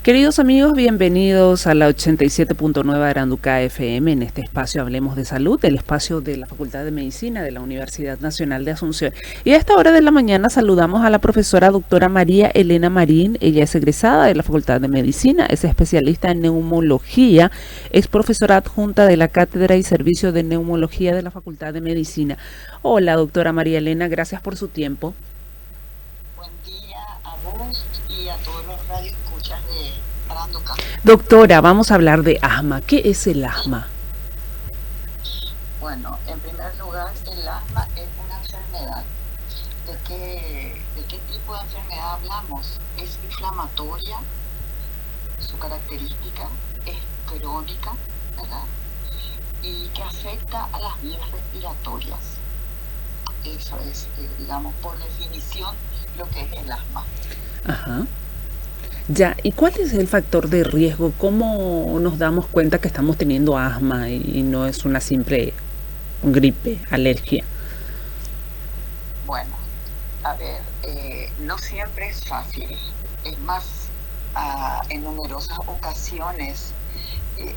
Queridos amigos, bienvenidos a la 87.9 Aranduca FM. En este espacio hablemos de salud, el espacio de la Facultad de Medicina de la Universidad Nacional de Asunción. Y a esta hora de la mañana saludamos a la profesora doctora María Elena Marín. Ella es egresada de la Facultad de Medicina, es especialista en neumología, es profesora adjunta de la Cátedra y Servicio de Neumología de la Facultad de Medicina. Hola, doctora María Elena, gracias por su tiempo. Buen día a vos y a todos los radioescuchas de Aranduca. Doctora, vamos a hablar de asma. ¿Qué es el asma? Bueno, en primer lugar, el asma es una enfermedad. ¿De qué tipo de enfermedad hablamos? Es inflamatoria, su característica es crónica, ¿verdad? Y que afecta a las vías respiratorias. Eso es, digamos, por definición, lo que es el asma. Ajá. Ya, ¿y cuál es el factor de riesgo? ¿Cómo nos damos cuenta que estamos teniendo asma y no es una simple gripe, alergia? Bueno, a ver, no siempre es fácil. Es más, en numerosas ocasiones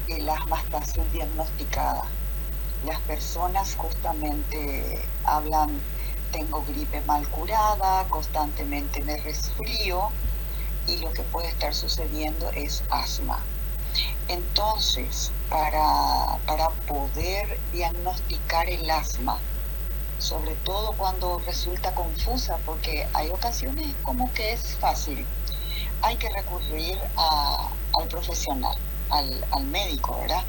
el asma está subdiagnosticada. Las personas justamente hablan, tengo gripe mal curada, constantemente me resfrío, y lo que puede estar sucediendo es asma. Entonces, para poder diagnosticar el asma, sobre todo cuando resulta confusa, porque hay ocasiones como que es fácil, hay que recurrir al profesional, al médico, ¿verdad?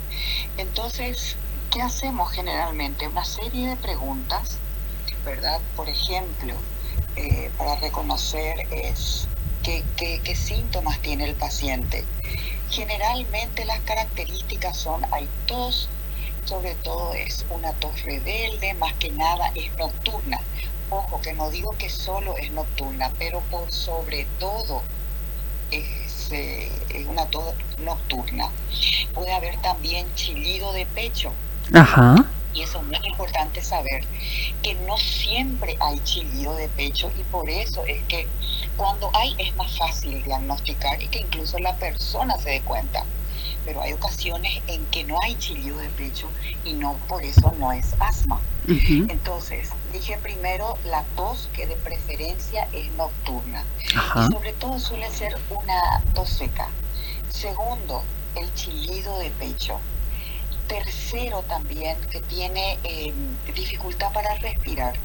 Entonces, ¿qué hacemos generalmente? Una serie de preguntas, ¿verdad? Por ejemplo, para reconocer ¿qué síntomas tiene el paciente? Generalmente las características son, hay tos, sobre todo es una tos rebelde, más que nada es nocturna. Ojo, que no digo que solo es nocturna, pero por sobre todo es una tos nocturna. Puede haber también chillido de pecho. Ajá. Y eso es muy importante saber, que no siempre hay chillido de pecho, y por eso es que cuando hay es más fácil diagnosticar y que incluso la persona se dé cuenta. Pero hay ocasiones en que no hay chillido de pecho y no, por eso no es asma. Uh-huh. Entonces, dije primero la tos, que de preferencia es nocturna. Ajá. Y sobre todo suele ser una tos seca. Segundo, el chillido de pecho. Tercero también, que tiene dificultad para respirar,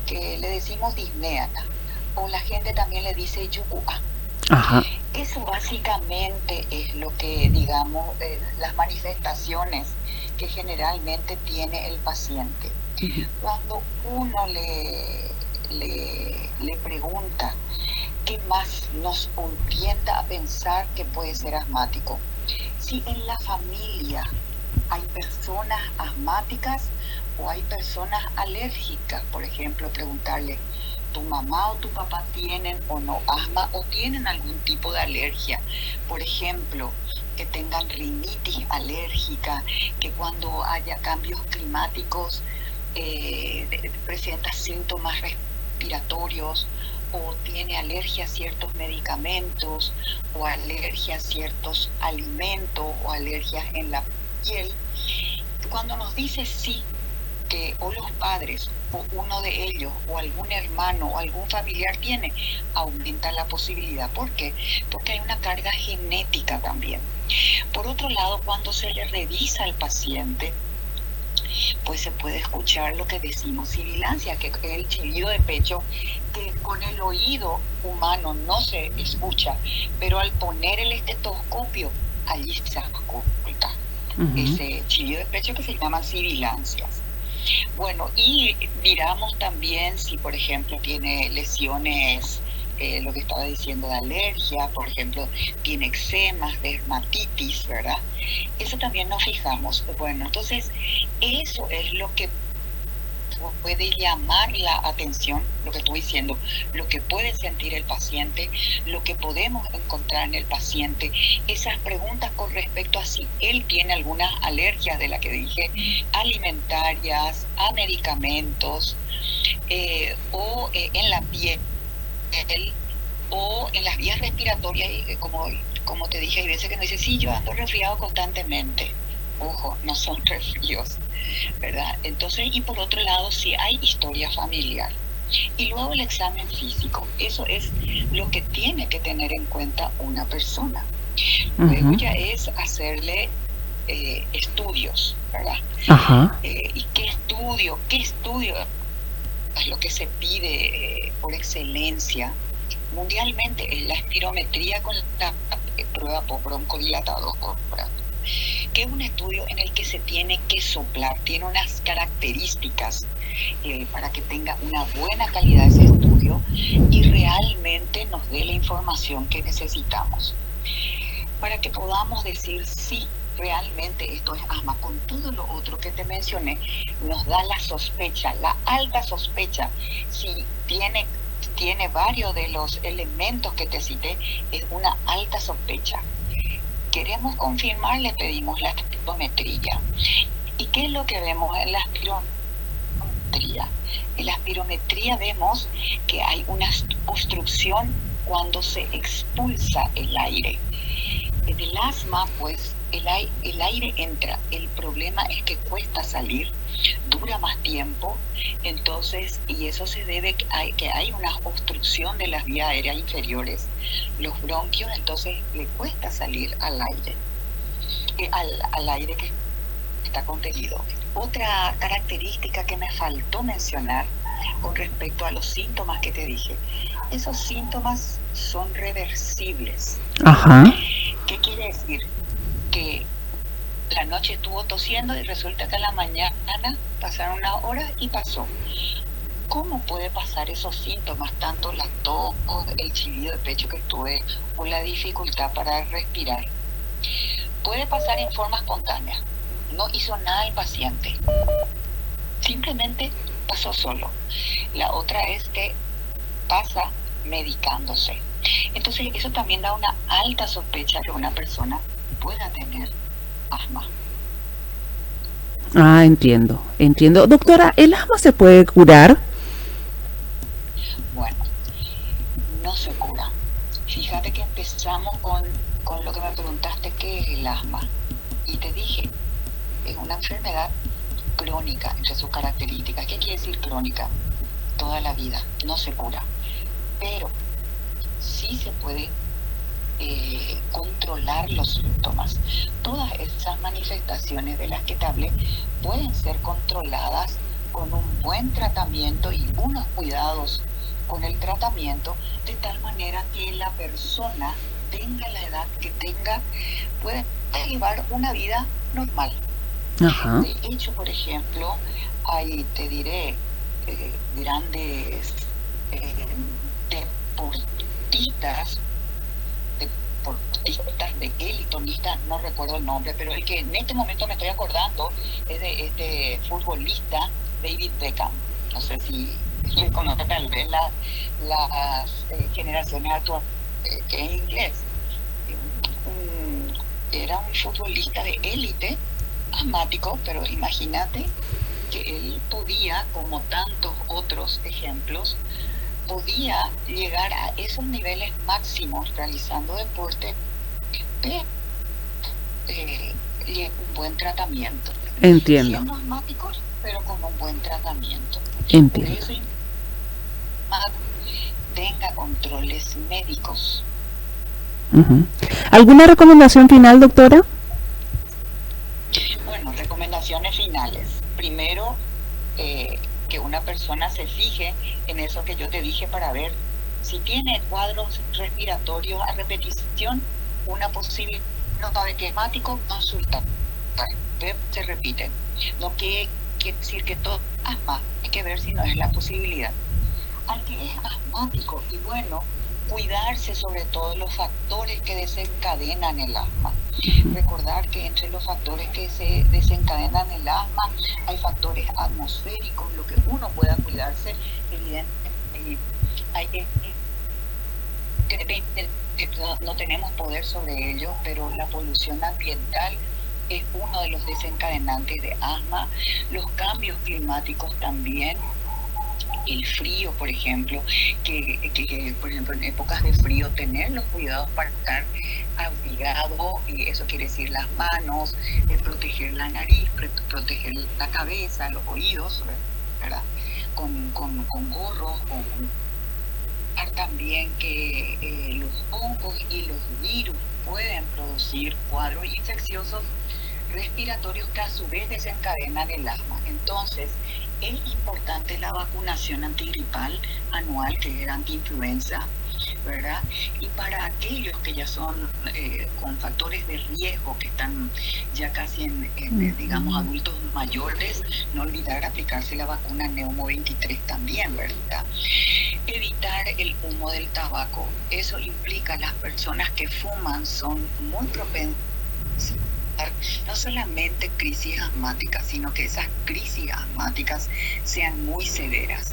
que le decimos disnea, o la gente también le dice yucua. Ajá. Eso básicamente es lo que, digamos, las manifestaciones que generalmente tiene el paciente. Uh-huh. Cuando uno le pregunta, ¿qué más nos orienta a pensar que puede ser asmático? Si en la familia hay personas asmáticas o hay personas alérgicas, por ejemplo, preguntarle, ¿tu mamá o tu papá tienen o no asma o tienen algún tipo de alergia? Por ejemplo, que tengan rinitis alérgica, que cuando haya cambios climáticos presenta síntomas respiratorios, o tiene alergia a ciertos medicamentos, o alergia a ciertos alimentos, o alergias en la piel. Cuando nos dice sí, que o los padres o uno de ellos o algún hermano o algún familiar tiene, aumenta la posibilidad. ¿Por qué? Porque hay una carga genética también. Por otro lado, cuando se le revisa al paciente, pues se puede escuchar lo que decimos sibilancia, que es el chillido de pecho, que con el oído humano no se escucha, pero al poner el estetoscopio, allí se escucha. Uh-huh. Ese chillido de pecho, que se llaman sibilancias. Bueno, y miramos también si, por ejemplo, tiene lesiones, lo que estaba diciendo de alergia, por ejemplo, tiene eczemas, dermatitis, ¿verdad? Eso también nos fijamos. Bueno, entonces, eso es lo que puede llamar la atención, lo que estoy diciendo, lo que puede sentir el paciente, lo que podemos encontrar en el paciente, esas preguntas con respecto a si él tiene algunas alergias de las que dije, alimentarias, a medicamentos, o en la piel, o en las vías respiratorias, como como te dije, hay veces que me dice, sí, yo ando resfriado constantemente. Ojo, no son resfríos, ¿verdad? Entonces, y por otro lado, si hay historia familiar. Y luego el examen físico, eso es lo que tiene que tener en cuenta una persona. Luego ya es hacerle estudios, ¿verdad? ¿Y qué estudio es lo que se pide por excelencia mundialmente? Es la espirometría con la prueba por broncodilatadora, que es un estudio en el que se tiene que soplar, tiene unas características para que tenga una buena calidad ese estudio y realmente nos dé la información que necesitamos para que podamos decir si realmente esto es asma. Con todo lo otro que te mencioné, nos da la sospecha, la alta sospecha. Si tiene varios de los elementos que te cité, es una alta sospecha. Queremos confirmar, le pedimos la espirometría. ¿Y qué es lo que vemos en la espirometría? En la espirometría vemos que hay una obstrucción cuando se expulsa el aire. En el asma, pues, el aire entra. El problema es que cuesta salir, dura más tiempo, entonces, y eso se debe a que hay una obstrucción de las vías aéreas inferiores, los bronquios, entonces le cuesta salir al aire, al aire que está contenido. Otra característica que me faltó mencionar con respecto a los síntomas que te dije, esos síntomas son reversibles. ¿Qué quiere decir? Que la noche estuvo tosiendo y resulta que a la mañana pasaron unas horas y pasó. ¿Cómo puede pasar esos síntomas, tanto la tos, el chillido de pecho que tuve o la dificultad para respirar? Puede pasar en forma espontánea. No hizo nada el paciente. Simplemente pasó solo. La otra es que pasa medicándose. Entonces eso también da una alta sospecha que una persona pueda tener asma. Entiendo. Doctora, ¿el asma se puede curar? Bueno, no se cura. Fíjate que empezamos con lo que me preguntaste, ¿qué es el asma? Y te dije, es una enfermedad crónica entre sus características. ¿Qué quiere decir crónica? Toda la vida, no se cura. Pero sí se puede controlar los síntomas. Todas esas manifestaciones de las que te hablé pueden ser controladas con un buen tratamiento y unos cuidados con el tratamiento, de tal manera que la persona, tenga la edad que tenga, puede llevar una vida normal. De hecho, por ejemplo, hay, te diré, grandes deportistas de élite, no recuerdo el nombre, pero el que en este momento me estoy acordando es de este futbolista David Beckham. No sé si le conocen tal vez las generaciones actuales, que es inglés. Era un futbolista de élite, asmático, pero imagínate que él podía, como tantos otros ejemplos, podía llegar a esos niveles máximos realizando deporte, un buen tratamiento. Entiendo. Siendo asmáticos, pero con un buen tratamiento. Entiendo. Por eso tenga controles médicos. ¿Alguna recomendación final, doctora? Bueno, recomendaciones finales. Primero, que una persona se fije en eso que yo te dije para ver si tiene cuadros respiratorios a repetición, una posible, no sabe que es asmático, consulta. Se repite. No quiere decir que todo es asma, hay que ver si no es la posibilidad. Al que es asmático, y bueno, cuidarse sobre todo los factores que desencadenan el asma. Recordar que entre los factores que se desencadenan el asma hay factores atmosféricos, lo que uno pueda cuidarse, evidentemente hay que no tenemos poder sobre ello, pero la polución ambiental es uno de los desencadenantes de asma, los cambios climáticos también, el frío, por ejemplo, por ejemplo en épocas de frío tener los cuidados para estar abrigado, y eso quiere decir las manos, proteger la nariz, proteger la cabeza, los oídos, ¿verdad? Con gorros, también que los hongos y los virus pueden producir cuadros infecciosos respiratorios que a su vez desencadenan el asma. Entonces, es importante la vacunación antigripal anual, que es el antiinfluenza, ¿verdad? Y para aquellos que ya son con factores de riesgo, que están ya casi digamos, adultos mayores, no olvidar aplicarse la vacuna Neumo 23 también, ¿verdad? Evitar el humo del tabaco. Eso implica las personas que fuman son muy propensas no solamente crisis asmáticas, sino que esas crisis asmáticas sean muy severas.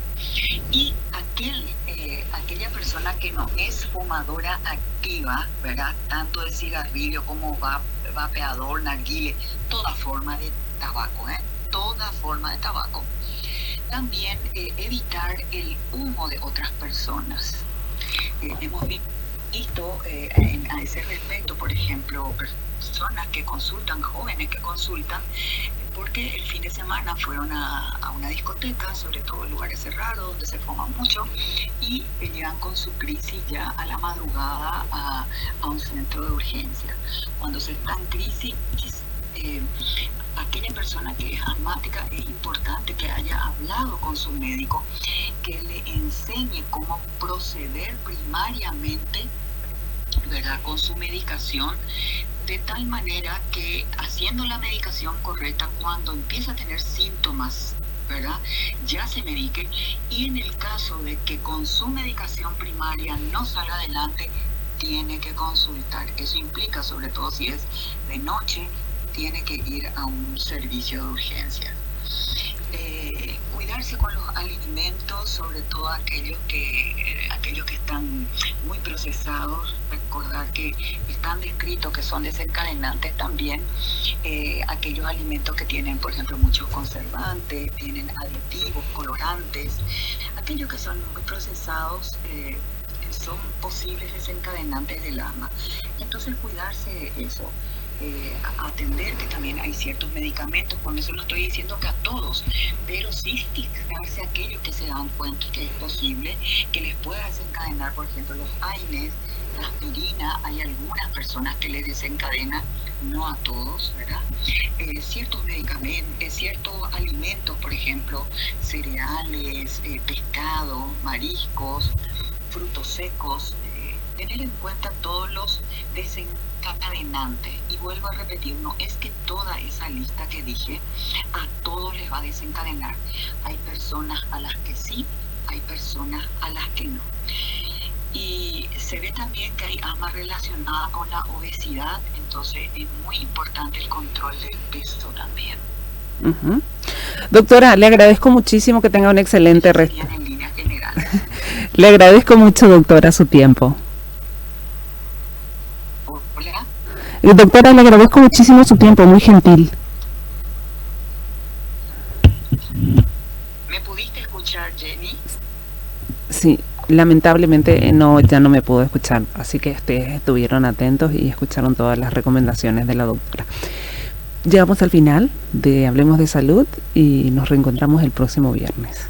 Y aquella persona que no es fumadora activa, ¿verdad? Tanto de cigarrillo como vapeador, narguile, toda forma de tabaco, toda forma de tabaco. También evitar el humo de otras personas. Hemos visto a ese respecto, por ejemplo, personas que consultan, jóvenes que consultan, porque el fin de semana fueron a una discoteca, sobre todo en lugares cerrados donde se fuma mucho, y llegan con su crisis ya a la madrugada a un centro de urgencia. Cuando se está en crisis, aquella persona que es asmática, es importante que haya hablado con su médico, que le enseñe cómo proceder primariamente, ¿verdad?, con su medicación, de tal manera que haciendo la medicación correcta, cuando empieza a tener síntomas, ¿verdad?, ya se medique, y en el caso de que con su medicación primaria no salga adelante, tiene que consultar. Eso implica, sobre todo si es de noche, tiene que ir a un servicio de urgencia. Cuidarse con los alimentos, sobre todo aquellos que están muy procesados. Recordar que están descritos que son desencadenantes también aquellos alimentos que tienen, por ejemplo, muchos conservantes, tienen aditivos, colorantes. Aquellos que son muy procesados son posibles desencadenantes del asma. Entonces, cuidarse de eso. Atender que también hay ciertos medicamentos, con eso no estoy diciendo que a todos, pero sí fijarse a aquellos que se dan cuenta que es posible que les pueda desencadenar, por ejemplo, los AINES, la aspirina. Hay algunas personas que les desencadena, no a todos, ¿verdad? Ciertos medicamentos, ciertos alimentos, por ejemplo, cereales, pescado, mariscos, frutos secos, tener en cuenta todos los desencadenantes. Y vuelvo a repetir, no es que toda esa lista que dije a todos les va a desencadenar. Hay personas a las que sí, hay personas a las que no. Y se ve también que hay asma relacionada con la obesidad, entonces es muy importante el control del peso también. Doctora, le agradezco muchísimo, que tenga un excelente resto. En líneas generales. Le agradezco mucho, doctora, su tiempo. Hola. Doctora, le agradezco muchísimo su tiempo, muy gentil. ¿Me pudiste escuchar, Jenny? Sí, lamentablemente ya no me pudo escuchar, así que ustedes estuvieron atentos y escucharon todas las recomendaciones de la doctora. Llegamos al final de Hablemos de Salud y nos reencontramos el próximo viernes.